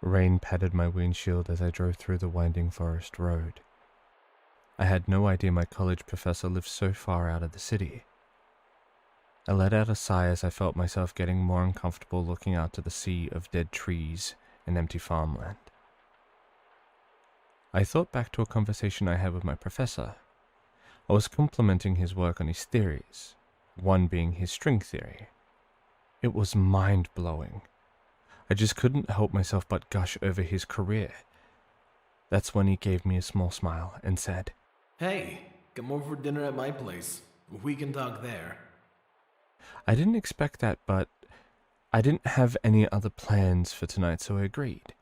Rain patted my windshield as I drove through the winding forest road. I had no idea my college professor lived so far out of the city. I let out a sigh as I felt myself getting more uncomfortable looking out to the sea of dead trees and empty farmland. I thought back to a conversation I had with my professor. I was complimenting his work on his theories, one being his string theory. It was mind-blowing. I just couldn't help myself but gush over his career. That's when he gave me a small smile and said, Hey, come over for dinner at my place. We can talk there. I didn't expect that, but I didn't have any other plans for tonight, so I agreed.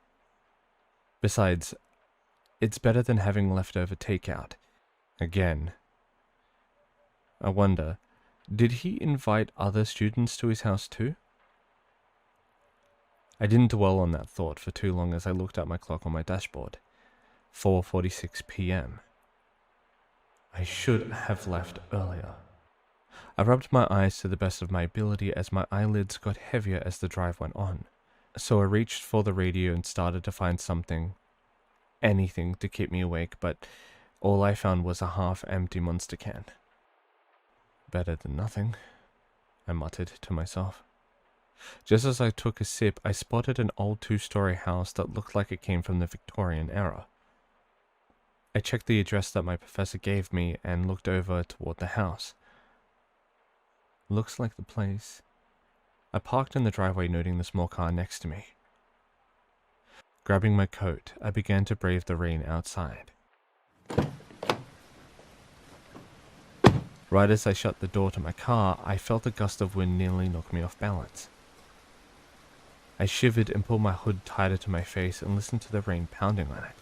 Besides, it's better than having leftover takeout. Again. I wonder, did he invite other students to his house too? I didn't dwell on that thought for too long as I looked at my clock on my dashboard. 4:46 p.m. I should have left earlier. I rubbed my eyes to the best of my ability as my eyelids got heavier as the drive went on. So I reached for the radio and started to find something, anything to keep me awake, but all I found was a half-empty Monster can. Better than nothing, I muttered to myself. Just as I took a sip, I spotted an old two-story house that looked like it came from the Victorian era. I checked the address that my professor gave me and looked over toward the house. Looks like the place. I parked in the driveway, noting the small car next to me. Grabbing my coat, I began to brave the rain outside. Right as I shut the door to my car, I felt a gust of wind nearly knock me off balance. I shivered and pulled my hood tighter to my face and listened to the rain pounding on it.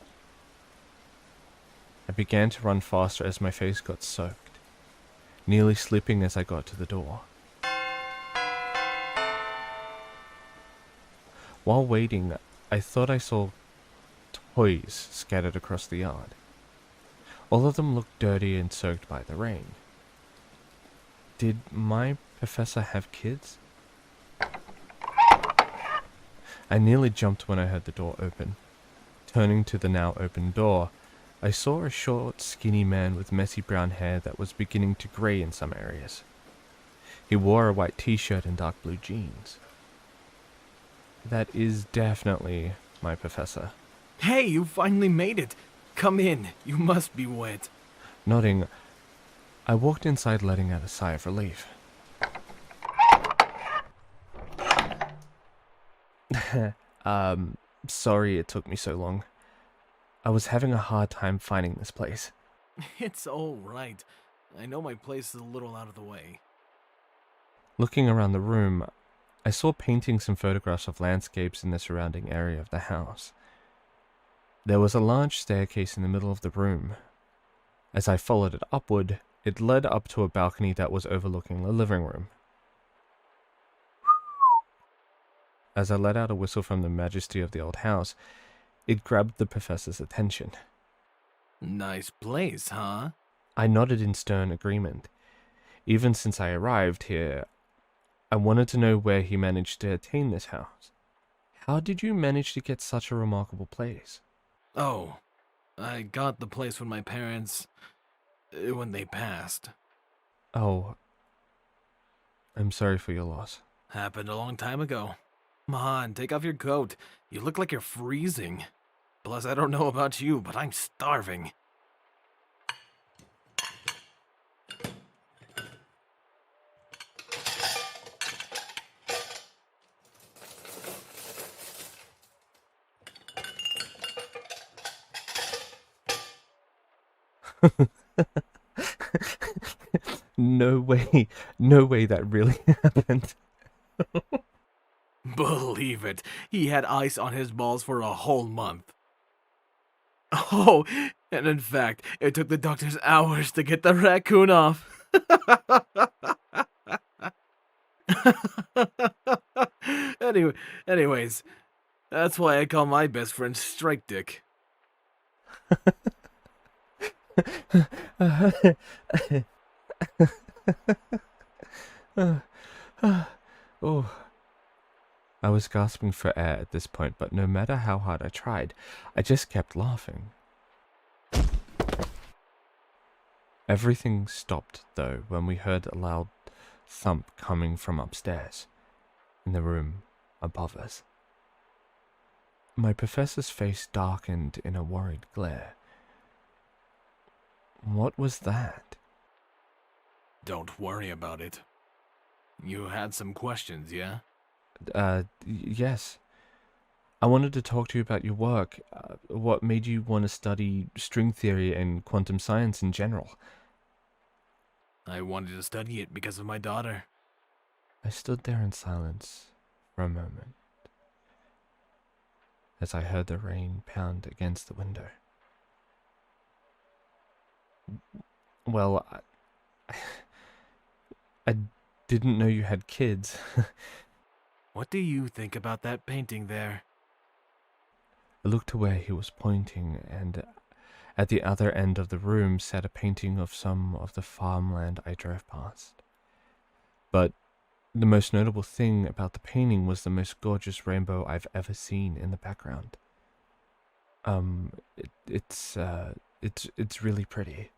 I began to run faster as my face got soaked, nearly slipping as I got to the door. While waiting, I thought I saw toys scattered across the yard. All of them looked dirty and soaked by the rain. Did my professor have kids? I nearly jumped when I heard the door open. Turning to the now open door, I saw a short, skinny man with messy brown hair that was beginning to grey in some areas. He wore a white t-shirt and dark blue jeans. That is definitely my professor. Hey, you finally made it. Come in. You must be wet. Nodding, I walked inside, letting out a sigh of relief. Sorry it took me so long. I was having a hard time finding this place. It's all right. I know my place is a little out of the way. Looking around the room, I saw paintings and photographs of landscapes in the surrounding area of the house. There was a large staircase in the middle of the room. As I followed it upward, it led up to a balcony that was overlooking the living room. As I let out a whistle from the majesty of the old house, it grabbed the professor's attention. Nice place, huh? I nodded in stern agreement. Even since I arrived here, I wanted to know where he managed to attain this house. How did you manage to get such a remarkable place? Oh, I got the place when my parents... when they passed. Oh, I'm sorry for your loss. Happened a long time ago. Come on, take off your coat. You look like you're freezing. Plus, I don't know about you, but I'm starving. No way that really happened. Believe it, he had ice on his balls for a whole month. Oh, and in fact, it took the doctors hours to get the raccoon off. Anyways, that's why I call my best friend Strike Dick. Oh, I was gasping for air at this point, but no matter how hard I tried, I just kept laughing. Everything stopped, though, when we heard a loud thump coming from upstairs, in the room above us. My professor's face darkened in a worried glare. What was that? Don't worry about it. You had some questions, yeah? Yes. I wanted to talk to you about your work. What made you want to study string theory and quantum science in general? I wanted to study it because of my daughter. I stood there in silence for a moment as I heard the rain pound against the window. Well, I didn't know you had kids. What do you think about that painting there? I looked to where he was pointing, and at the other end of the room sat a painting of some of the farmland I drove past. But the most notable thing about the painting was the most gorgeous rainbow I've ever seen in the background. It's really pretty.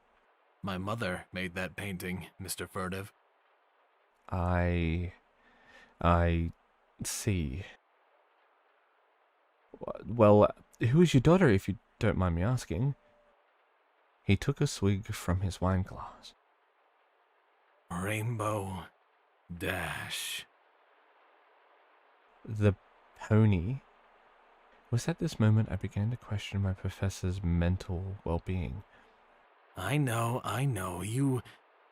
My mother made that painting, Mr. Furtive. I see. Well, who is your daughter, if you don't mind me asking? He took a swig from his wine glass. Rainbow Dash. The pony? It was at this moment I began to question my professor's mental well-being. I know, you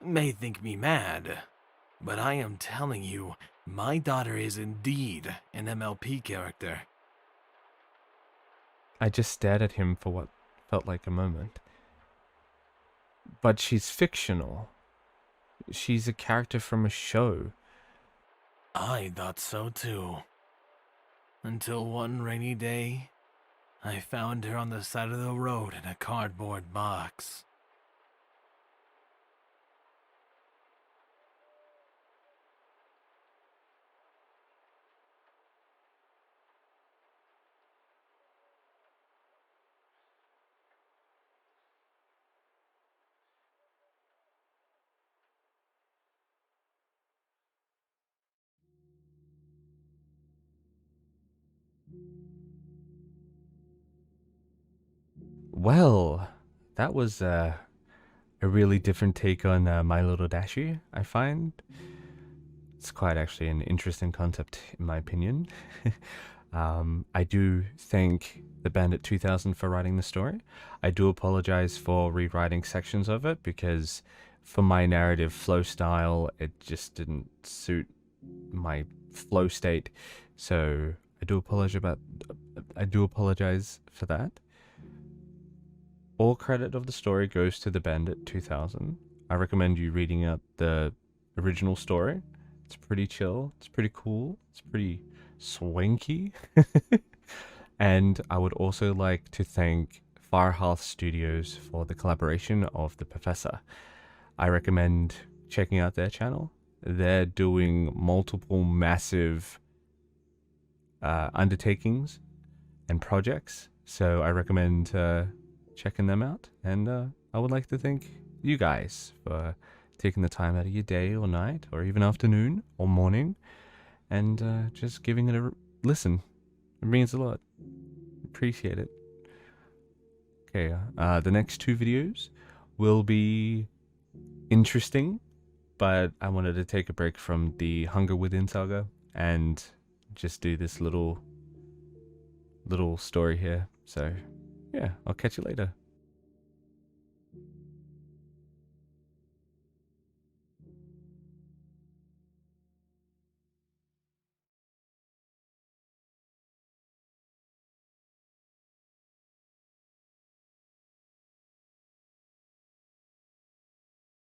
may think me mad, but I am telling you, my daughter is indeed an MLP character. I just stared at him for what felt like a moment. But she's fictional. She's a character from a show. I thought so too. Until one rainy day, I found her on the side of the road in a cardboard box. Well, that was a really different take on My Little Dashie, I find. It's quite actually an interesting concept, in my opinion. I do thank thebandit2000 for writing the story. I do apologize for rewriting sections of it because for my narrative flow style, it just didn't suit my flow state. So I do apologize for that. All credit of the story goes to thebandit2000. I recommend you reading out the original story. It's pretty chill. It's pretty cool. It's pretty swanky. And I would also like to thank Firehearth Studios for the collaboration of the Professor. I recommend checking out their channel. They're doing multiple massive undertakings and projects, so I recommend checking them out. And I would like to thank you guys for taking the time out of your day or night or even afternoon or morning and just giving it a listen. It means a lot. Appreciate it. Okay, the next two videos will be interesting, but I wanted to take a break from the Hunger Within saga and just do this little story here. So yeah, I'll catch you later.